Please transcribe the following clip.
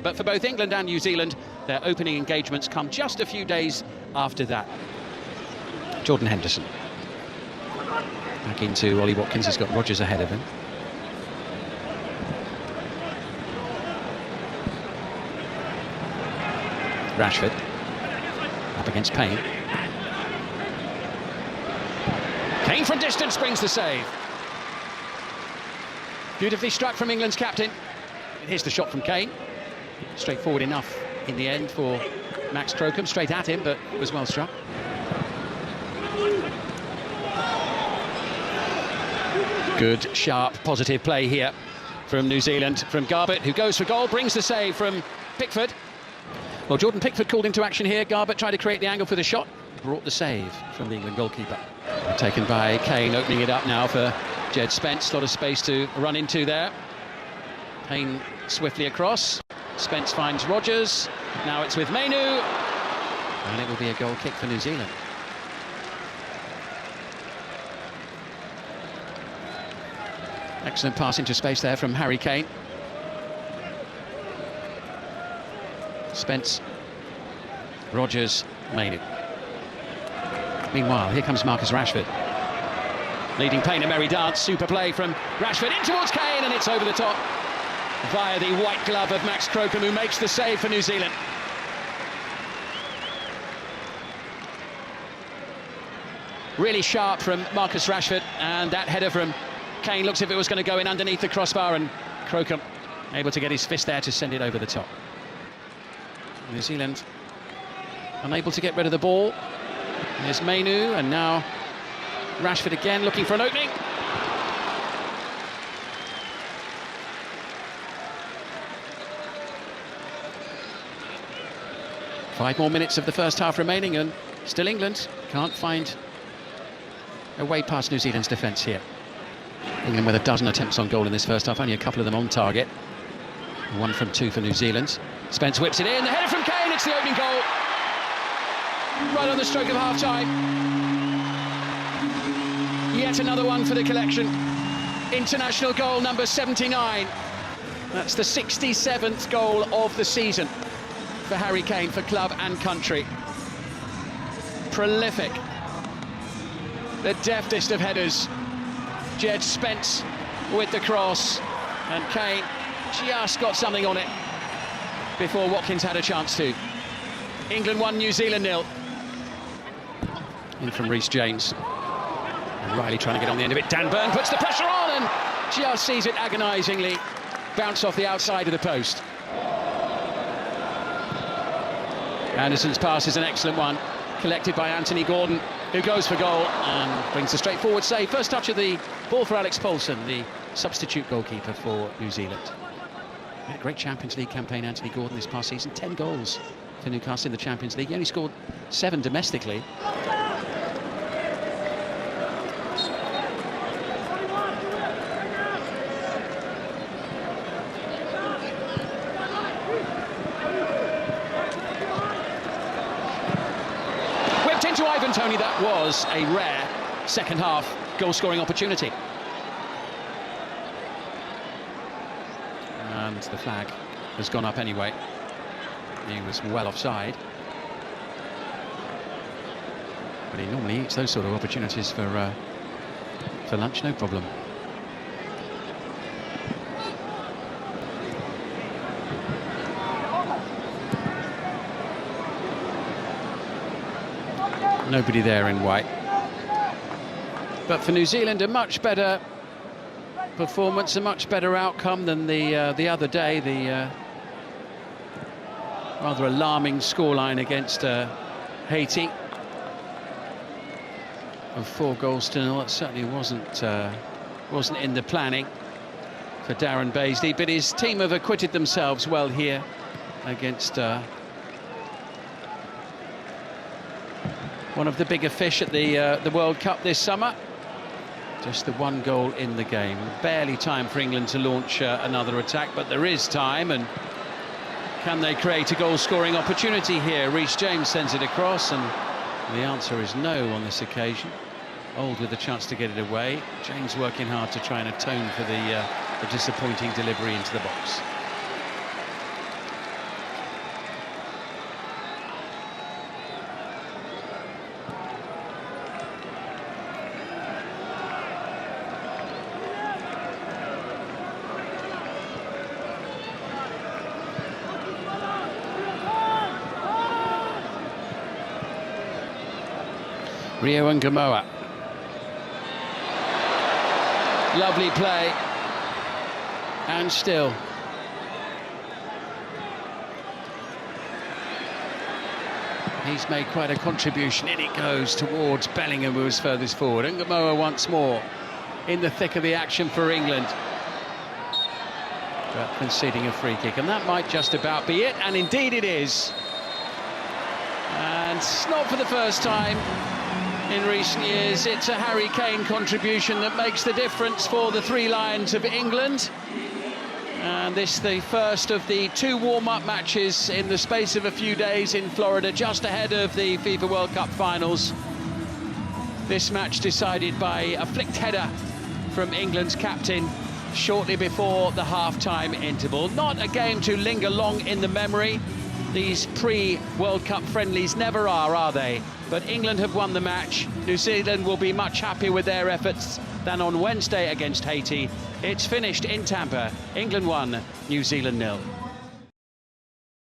But for both England and New Zealand, their opening engagements come just a few days after that. Jordan Henderson. Back into Ollie Watkins, has got Rogers ahead of him. Rashford. Up against Payne. Kane from distance brings the save. Beautifully struck from England's captain. Here's the shot from Kane. Straightforward enough in the end for Max Crocombe. Straight at him, but it was well struck. Good, sharp, positive play here from New Zealand, from Garbutt, who goes for goal, brings the save from Pickford. Well, Jordan Pickford called into action here. Garbutt tried to create the angle for the shot, brought the save from the England goalkeeper. Taken by Kane, opening it up now for Jed Spence. A lot of space to run into there. Payne swiftly across. Spence finds Rogers. Now it's with Mainoo. And it will be a goal kick for New Zealand. Excellent pass into space there from Harry Kane. Spence, Rogers, Mainoo. Meanwhile, here comes Marcus Rashford. Leading Payne a merry dance. Super play from Rashford in towards Kane, and it's over the top via the white glove of Max Crocombe, who makes the save for New Zealand. Really sharp from Marcus Rashford, and that header from Kane looks as if it was going to go in underneath the crossbar, and Crocombe able to get his fist there to send it over the top. New Zealand unable to get rid of the ball. There's Mainoo, and now Rashford again looking for an opening. Five more minutes of the first half remaining, and still England can't find a way past New Zealand's defence here. England with a dozen attempts on goal in this first half, only a couple of them on target. 1 from 2 for New Zealand. Spence whips it in, the header from Kane, it's the opening goal. Right on the stroke of half-time. Yet another one for the collection. International goal number 79. That's the 67th goal of the season for Harry Kane, for club and country. Prolific. The deftest of headers. Jed Spence with the cross, and Kane just got something on it before Watkins had a chance to. England 1, New Zealand 0. In from Reece James. And Riley trying to get on the end of it. Dan Burn puts the pressure on and just sees it agonisingly bounce off the outside of the post. Anderson's pass is an excellent one, collected by Anthony Gordon, who goes for goal and brings a straightforward save. First touch of the ball for Alex Paulson, the substitute goalkeeper for New Zealand. Had a great Champions League campaign, Anthony Gordon, this past season. 10 goals for Newcastle in the Champions League. He only scored 7 domestically. Whipped into Ivan Toney. That was a rare second half goal-scoring opportunity. And the flag has gone up anyway. He was well offside. But he normally eats those sort of opportunities for lunch, no problem. Nobody there in white. But for New Zealand, a much better performance, a much better outcome than the other day. The rather alarming scoreline against Haiti of 4 goals to 0. That certainly wasn't in the planning for Darren Beasley, but his team have acquitted themselves well here against one of the bigger fish at the World Cup this summer. Just the 1 goal in the game. Barely time for England to launch another attack, but there is time, and can they create a goal-scoring opportunity here? Reece James sends it across, and the answer is no on this occasion. Old with a chance to get it away. James working hard to try and atone for the disappointing delivery into the box. Rio Ngamoa. Lovely play. And still. He's made quite a contribution. In it goes towards Bellingham, who was furthest forward. And Ngamoa once more in the thick of the action for England. But conceding a free kick, and that might just about be it, and indeed it is. And not for the first time in recent years, it's a Harry Kane contribution that makes the difference for the Three Lions of England. And this the first of the 2 warm-up matches in the space of a few days in Florida, just ahead of the FIFA World Cup finals. This match decided by a flicked header from England's captain shortly before the half-time interval. Not a game to linger long in the memory. These pre-World Cup friendlies never are they? But England have won the match. New Zealand will be much happier with their efforts than on Wednesday against Haiti. It's finished in Tampa. England 1, New Zealand 0.